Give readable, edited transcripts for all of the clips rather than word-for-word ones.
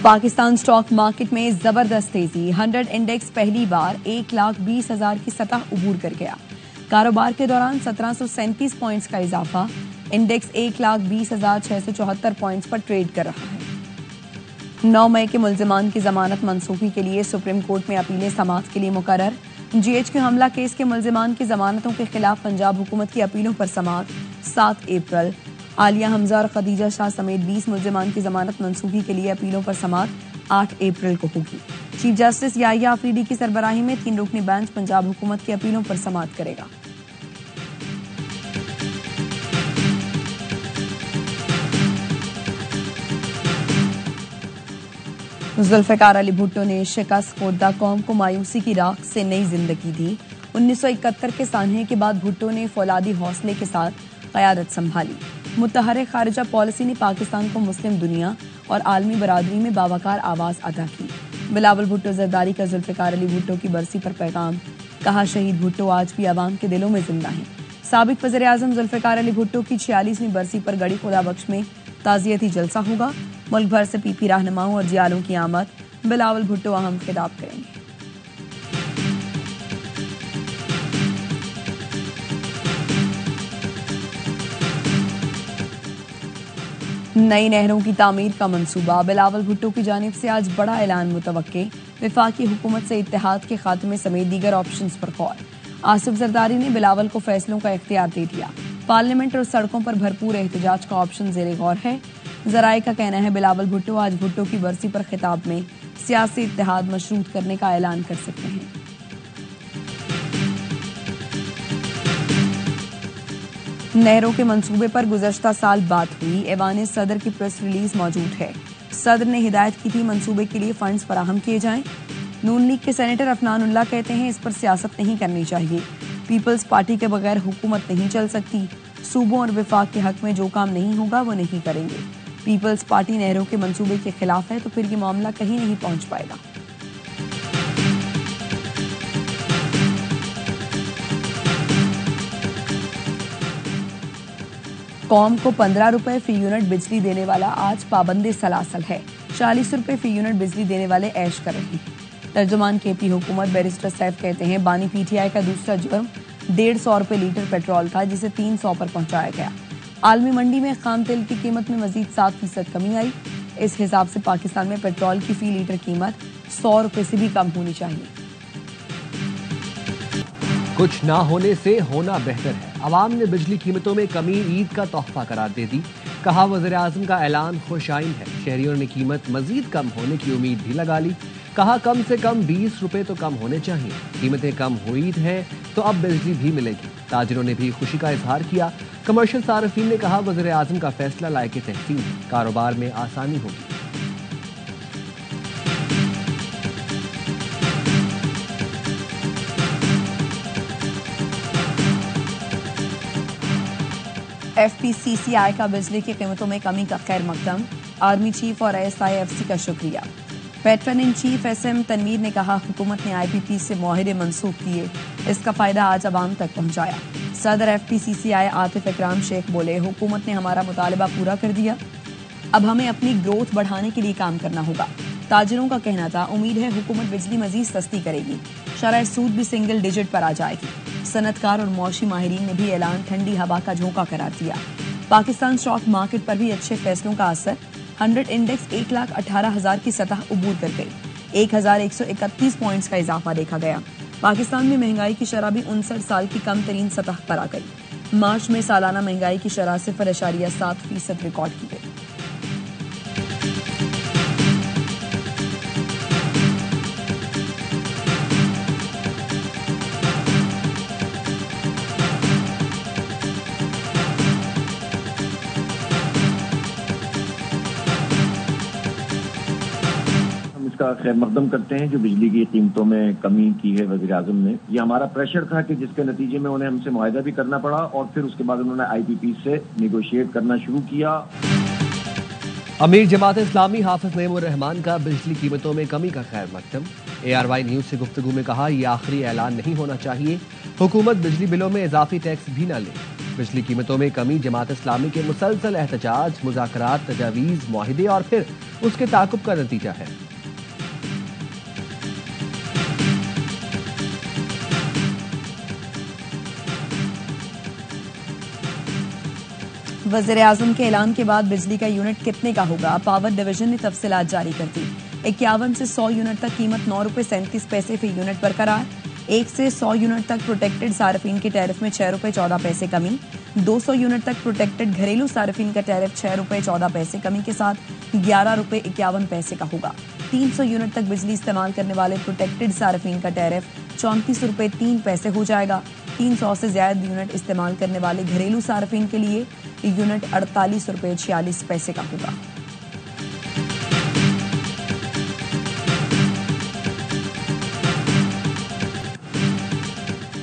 Pakistan stock market میں زبردست تیزی 100 انڈیکس پہلی بار 1,20,000 کی سطح عبور کر گیا. کاروبار کے دوران 1737 پوائنٹس کا اضافہ. انڈیکس 1,20,674 پوائنٹس پر ٹریڈ کر رہا ہے. 9 مئی کے ملزمان کی ضمانت منسوخی کے لیے سپریم کورٹ میں اپیلیں سماعت کے لیے مقرر. GHQ حملہ کیس کے ملزمان کی ضمانتوں کے خلاف پنجاب حکومت کی اپیلوں پر سماعت 7 اپریل. عالیہ حمزہ اور خدیجہ شاہ سمیت 20 ملزمان کی ضمانت منسوخی کے لیے اپیلوں پر سماعت 8 اپریل کو ہوگی. چیف جسٹس یحییٰ آفریدی کی سربراہی میں 3 رکنی بینچ پنجاب حکومت کی اپیلوں پر سماعت کرے گا. ذوالفقار علی بھٹو نے شکست خوردہ قوم کو مایوسی کی راکھ سے نئی زندگی دی. 1971 کے سانحے کے بعد بھٹو نے فولادی حوصلے کے ساتھ قیادت سنبھالی. متحرک خارجہ پالیسی نے پاکستان کو مسلم دنیا اور عالمی برادری میں باوقار آواز ادا کی. بلاول بھٹو زرداری کا ذوالفقار علی بھٹو کی برسی پر پیغام. کہا شہید بھٹو آج بھی عوام کے دلوں میں زندہ ہیں. سابق وزیر اعظم ذوالفقار علی بھٹو کی 46ویں برسی پر گڑی خدا بخش میں تعزیتی جلسہ ہوگا. ملک بھر سے پی رہنماؤں اور جیالوں کی آمد. بلاول بھٹو اہم خطاب کریں گے. نئی نہروں کی تعمیر کا منصوبہ. بلاول بھٹو کی جانب سے آج بڑا اعلان متوقع. وفاقی حکومت سے اتحاد کے خاتمے سمیت دیگر آپشنز پر غور. آصف زرداری نے بلاول کو فیصلوں کا اختیار دے دیا. پارلیمنٹ اور سڑکوں پر بھرپور احتجاج کا آپشن زیر غور ہے. ذرائع کا کہنا ہے بلاول بھٹو آج بھٹو کی برسی پر خطاب میں سیاسی اتحاد مشروط کرنے کا اعلان کر سکتے ہیں. نہروں کے منصوبے پر گزشتہ سال بات ہوئی. ایوان صدر کی پریس ریلیز موجود ہے. صدر نے ہدایت کی تھی منصوبے کے لیے فنڈز فراہم کیے جائیں. نون لیگ کے سینیٹر عفنان اللہ کہتے ہیں اس پر سیاست نہیں کرنی چاہیے. پیپلز پارٹی کے بغیر حکومت نہیں چل سکتی. صوبوں اور وفاق کے حق میں جو کام نہیں ہوگا وہ نہیں کریں گے. پیپلز پارٹی نہروں کے منصوبے کے خلاف ہے تو پھر یہ معاملہ کہیں نہیں پہنچ پائے گا. قوم کو 15 روپے فی یونٹ بجلی دینے والا آج پابند سلاسل ہے. 40 روپے فی یونٹ بجلی دینے والے عیش کر رہے ہیں. ترجمان کے پی حکومت بیرسٹر سیف کہتے ہیں بانی پی ٹی آئی کا دوسرا جرم 150 روپے لیٹر پیٹرول تھا جسے 300 پر پہنچایا گیا. عالمی منڈی میں خام تیل کی قیمت میں مزید 7% کمی آئی. اس حساب سے پاکستان میں پیٹرول کی فی لیٹر قیمت 100 روپے سے بھی کم ہونی چاہیے. کچھ نہ ہونے سے ہونا بہتر ہے. عوام نے بجلی قیمتوں میں کمی عید کا تحفہ قرار دے دی. کہا وزیر اعظم کا اعلان خوش آئند ہے. شہریوں نے قیمت مزید کم ہونے کی امید بھی لگا لی. کہا کم سے کم 20 روپے تو کم ہونے چاہیے. قیمتیں کم ہوئی ہیں تو اب بجلی بھی ملے گی. تاجروں نے بھی خوشی کا اظہار کیا. کمرشل صارفین نے کہا وزیر اعظم کا فیصلہ لائق تحسین ہے. کاروبار میں آسانی ہوگی. FPCCI کا بجلی کی قیمتوں میں کمی کا خیر مقدم. آرمی چیف اور ASIFC کا شکریہ. Pattern in chief SM Tanveer نے کہا حکومت نے IPP سے معاہدے منسوخ کیے. اس کا فائدہ آج عوام تک پہنچایا. صدر FPCCI عاطف اکرام شیخ بولے حکومت نے ہمارا مطالبہ پورا کر دیا. اب ہمیں اپنی گروتھ بڑھانے کے لیے کام کرنا ہوگا. تاجروں کا کہنا تھا امید ہے حکومت بجلی مزید سستی کرے گی. شرح سود بھی سنگل ڈیجٹ پر آ جائے گی. صنعت کار اور معاشی ماہرین نے بھی اعلان ٹھنڈی ہوا کا جھونکا قرار دیا. پاکستان اسٹاک مارکیٹ پر بھی اچھے فیصلوں کا اثر. 100 انڈیکس 1,18,000 کی سطح عبور کر گئی. 1,131 پوائنٹس کا اضافہ دیکھا گیا. پاکستان میں مہنگائی کی شرح بھی 59 سال کی کم ترین سطح پر آ گئی. مارچ میں سالانہ مہنگائی کی شرح 0.7% ریکارڈ کی گئی. کا خیر مقدم کرتے ہیں جو بجلی کی قیمتوں میں کمی کی ہے وزیر اعظم نے. یہ ہمارا پریشر تھا کہ جس کے نتیجے میں انہیں ہم سے معاہدہ بھی کرنا پڑا اور پھر اس کے بعد انہوں نے IPP سے نیگوشیٹ کرنا شروع کیا. امیر جماعت اسلامی حافظ نعیم الرحمان کا بجلی قیمتوں میں کمی کا خیر مقدم. ARY نیوز سے گفتگو میں کہا یہ آخری اعلان نہیں ہونا چاہیے. حکومت بجلی بلوں میں اضافی ٹیکس بھی نہ لے. بجلی قیمتوں میں کمی جماعت اسلامی کے مسلسل احتجاج، مذاکرات، تجاویز، معاہدے اور پھر اس کے تعاقب کا نتیجہ ہے۔ وزیراعظم کے اعلان کے بعد بجلی کا یونٹ کتنے کا ہوگا؟ پاور ڈویژن نے تفصیلات جاری کر دی۔ 51 سے 100 یونٹ تک قیمت 9 روپے 37 پیسے فی یونٹ برقرار۔ 1 سے 100 یونٹ تک پروٹیکٹڈ صارفین کے ٹیرف میں 6 روپے 14 پیسے کمی۔ 200 یونٹ تک پروٹیکٹڈ گھریلو صارفین کا ٹیرف 6 روپے 14 پیسے کمی کے ساتھ 11 روپے 51 پیسے کا ہوگا۔ 300 یونٹ تک بجلی استعمال کرنے والے پروٹیکٹڈ صارفین کا ٹیرف 34 روپے 3 پیسے ہو جائے گا۔ 300 سے زائد یونٹ استعمال کرنے والے گھریلو صارفین کے لیے یونٹ 48 روپے 46 پیسے کا ہوگا۔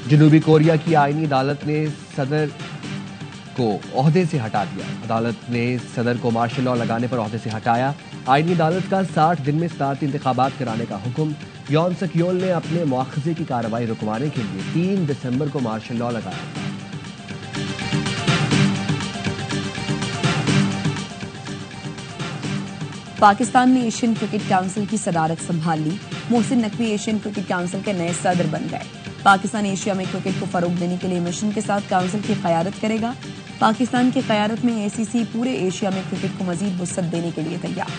جنوبی کوریا کی آئینی عدالت نے صدر کو عہدے سے ہٹا دیا۔ عدالت نے صدر کو مارشل لاء لگانے پر عہدے سے ہٹایا۔ آئینی عدالت کا 60 دن میں صدارتی انتخابات کرانے کا حکم۔ یون سک یول نے اپنے مواخذے کی کارروائی رکوانے کے لیے 3 دسمبر کو مارشل لاء لگایا تھا۔ پاکستان نے ایشین کرکٹ کونسل کی صدارت سنبھال لی۔ Mohsin Naqvi Asian cricket council کے نئے صدر بن گئے۔ پاکستان ایشیا میں کرکٹ کو فروغ دینے کے لیے مشن کے ساتھ کونسل کی قیادت کرے گا۔ پاکستان کی قیادت میں اے سی سی پورے ایشیا میں کرکٹ کو مزید وسعت دینے کے لیے تیار۔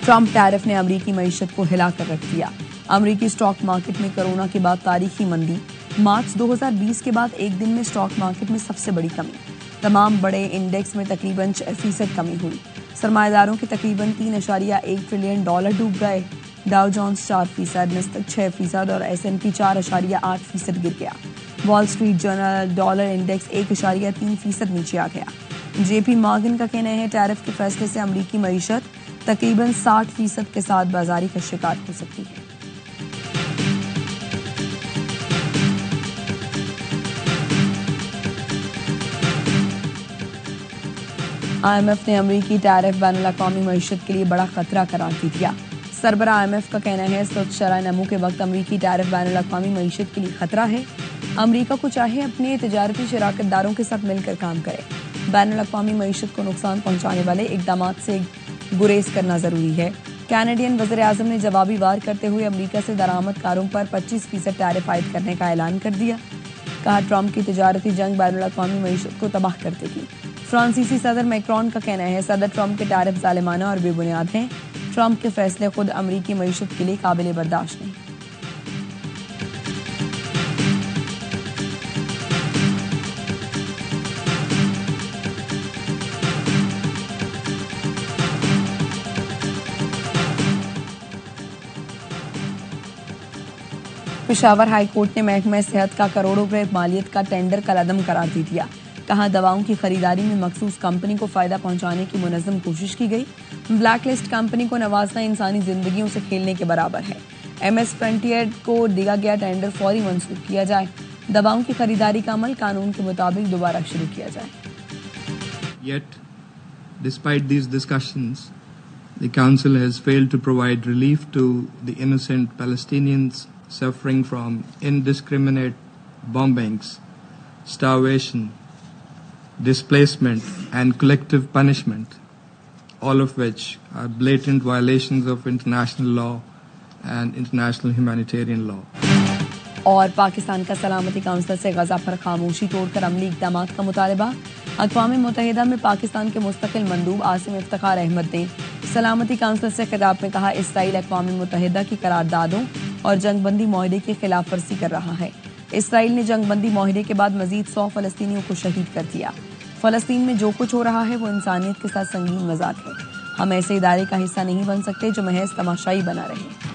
ٹرمپ ٹیرف نے امریکی معیشت کو ہلا کر رکھ دیا۔ امریکی اسٹاک مارکیٹ میں کورونا کے بعد تاریخی مندی۔ مارچ 2020 کے بعد ایک دن میں اسٹاک مارکیٹ میں سب سے بڑی کمی۔ تمام بڑے انڈیکس میں تقریباً 6% کمی ہوئی۔ سرمایہ داروں کے تقریباً $3.1 ٹریلین ڈوب گئے۔ ڈاؤ جونز 4%، نسبت 6% اور S&P 4.8% گر گیا۔ وال اسٹریٹ جرنل ڈالر انڈیکس 1.3% نیچے آ گیا۔ جے پی مارگن کا کہنا ہے ٹیرف کے فیصلے سے امریکی معیشت تقریباً 60% کے ساتھ بازاری کا شکار ہو سکتی ہے۔ آئی ایم ایف نے امریکی ٹیرف بین الاقوامی معیشت کے لیے بڑا خطرہ قرار دے دیا۔ سربراہ آئی ایم ایف کا کہنا ہے سود شرح نمو کے وقت امریکی ٹیرف بین الاقوامی معیشت کے لیے خطرہ ہے۔ امریکہ کو چاہے اپنے تجارتی شراکت داروں کے ساتھ مل کر کام کرے۔ بین الاقوامی معیشت کو نقصان پہنچانے والے اقدامات سے گریز کرنا ضروری ہے۔ کینیڈین وزیر اعظم نے جوابی وار کرتے ہوئے امریکہ سے درآمد کاروں پر 25% ٹیرف عائد کرنے کا اعلان کر دیا۔ کہا ٹرمپ کی تجارتی جنگ بین الاقوامی معیشت کو تباہ کر دے گی۔ فرانسیسی صدر میکرون کا کہنا ہے صدر ٹرمپ کے ٹیرف ظالمانہ اور بے بنیاد ہیں۔ ٹرمپ کے فیصلے خود امریکی معیشت کے لیے قابل برداشت نہیں۔ پشاور ہائی کورٹ نے محکمہ صحت کا کروڑوں روپے مالیت کا ٹینڈر کالعدم قرار دے دیا۔ کہا دواؤں کی خریداری میں مخصوص کمپنی کو فائدہ پہنچانے کی منظم کوشش کی گئی۔ بلیک لسٹ کمپنی کو نوازنا انسانی زندگیوں سے کھیلنے کے برابر ہے۔ ایم ایس فرنٹیئر کو دیا گیا ٹینڈر فوری منسوخ کیا جائے۔ دواؤں کی خریداری کا عمل قانون کے مطابق دوبارہ شروع کیا جائے۔ Yet, despite these discussions, the Council has failed to provide relief to the innocent Palestinians suffering from indiscriminate bombings, starvation, displacement, and collective punishment, all of which are blatant violations of international law and international humanitarian law. اور پاکستان کا سلامتی council سے غزہ پر خاموشی توڑ کر عملی اقدامات کا مطالبہ۔ اقوام متحدہ میں پاکستان کے مستقل مندوب عاصم افتخار احمد نے سلامتی کونسل سے خطاب میں کہا اسرائیل اقوام متحدہ کی قراردادوں اور جنگ بندی معاہدے کی خلاف ورزی کر رہا ہے۔ اسرائیل نے جنگ بندی معاہدے کے بعد مزید 100 فلسطینیوں کو شہید کر دیا۔ فلسطین میں جو کچھ ہو رہا ہے وہ انسانیت کے ساتھ سنگین مذاق ہے۔ ہم ایسے ادارے کا حصہ نہیں بن سکتے جو محض تماشائی بنا رہے۔